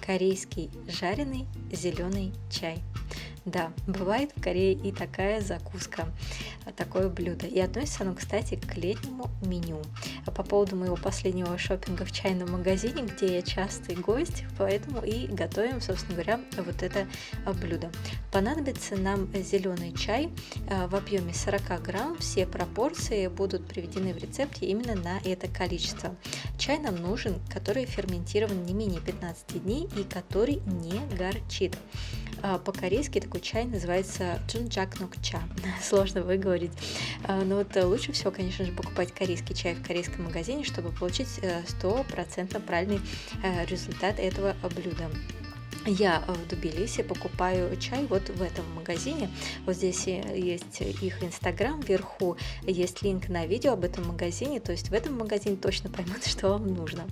корейский жареный зеленый чай. Да, бывает в Корее и такая закуска, такое блюдо. И относится оно, кстати, к летнему меню. А по поводу моего последнего шопинга в чайном магазине, где я частый гость, поэтому и готовим, собственно говоря, вот это блюдо. Понадобится нам зеленый чай в объеме 40 грамм. Все пропорции будут приведены в рецепте именно на это количество. Чай нам нужен, который ферментирован не менее 15 дней и который не горчит. По-корейски такой чай называется чунчакнокча. Сложно выговорить. Но вот лучше всего, конечно же, покупать корейский чай в корейском магазине, чтобы получить 100% правильный результат этого блюда. Я в Тбилиси покупаю чай вот в этом магазине. Вот здесь есть их инстаграм, вверху есть линк на видео об этом магазине. То есть в этом магазине точно поймут, что вам нужно.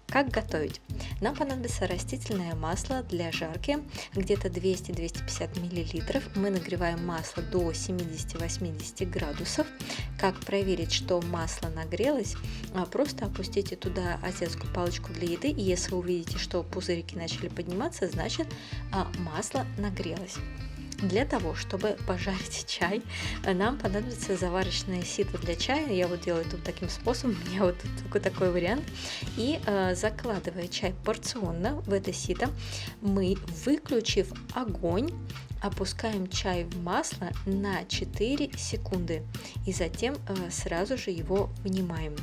Как готовить? Нам понадобится растительное масло для жарки, где-то 200-250 мл. Мы нагреваем масло до 70-80 градусов. Как проверить, что масло нагрелось? Просто опустите туда азиатскую палочку для еды, и если увидите, что пузырики начали подниматься, значит масло нагрелось. Для того, чтобы пожарить чай, нам понадобится заварочное сито для чая. Я вот делаю это таким способом, у меня вот только такой вариант. И закладывая чай порционно в это сито, мы, выключив огонь, опускаем чай в масло на 4 секунды и затем сразу же его вынимаем.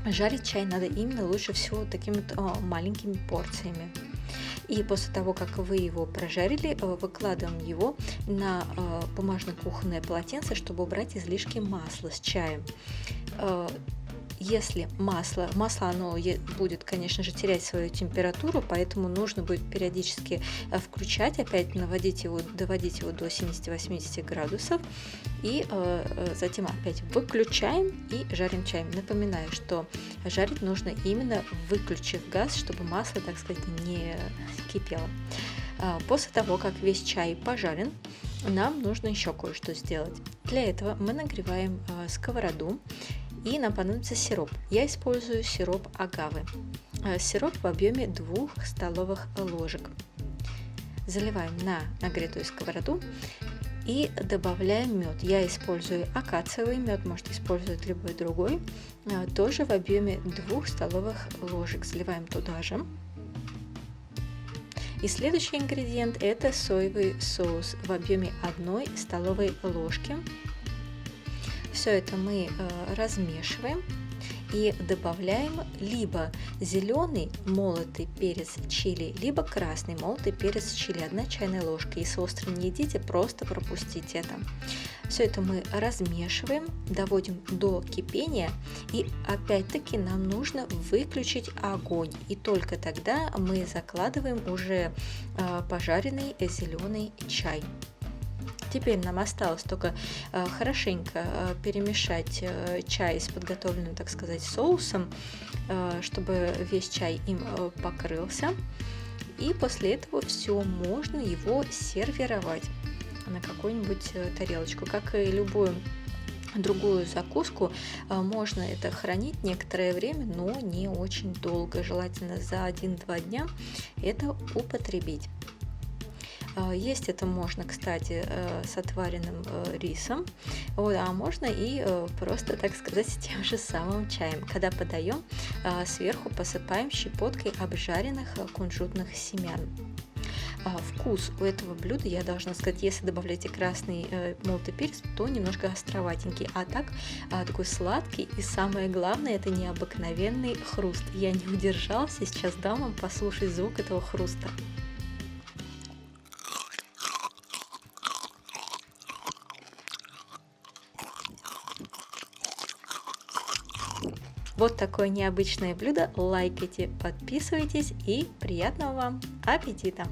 Жарить чай надо именно лучше всего такими маленькими порциями. И после того, как вы его прожарили, выкладываем его на бумажное кухонное полотенце, чтобы убрать излишки масла с чаем. Если масло оно будет, конечно же, терять свою температуру, поэтому нужно будет периодически включать, опять доводить его до 70-80 градусов, и затем опять выключаем и жарим чай. Напоминаю, что жарить нужно именно выключив газ, чтобы масло, так сказать, не кипело. После того, как весь чай пожарен, нам нужно еще кое-что сделать. Для этого мы нагреваем сковороду, и нам понадобится сироп. Я использую сироп агавы. Сироп в объеме 2 столовых ложек. Заливаем на нагретую сковороду и добавляем мед. Я использую акациевый мед, можете использовать любой другой. Тоже в объеме 2 столовых ложек. Заливаем туда же. И следующий ингредиент – это соевый соус в объеме 1 столовой ложки. Все это мы размешиваем и добавляем либо зеленый молотый перец чили, либо красный молотый перец чили, 1 чайная ложка. Если остро не едите, просто пропустите это. Все это мы размешиваем, доводим до кипения, и опять-таки нам нужно выключить огонь. И только тогда мы закладываем уже пожаренный зеленый чай. Теперь нам осталось только хорошенько перемешать чай с подготовленным, так сказать, соусом, чтобы весь чай им покрылся. И после этого все, можно его сервировать на какую-нибудь тарелочку. Как и любую другую закуску, можно это хранить некоторое время, но не очень долго. Желательно за 1-2 дня это употребить. Есть это можно, кстати, с отваренным рисом, а можно и просто, так сказать, с тем же самым чаем. Когда подаем, сверху посыпаем щепоткой обжаренных кунжутных семян. Вкус у этого блюда, я должна сказать, если добавляете красный молотый перец, то немножко островатенький, а так такой сладкий, и самое главное, это необыкновенный хруст. Я не удержалась, и сейчас дам вам послушать звук этого хруста. Вот такое необычное блюдо. Лайкайте, подписывайтесь и приятного вам аппетита!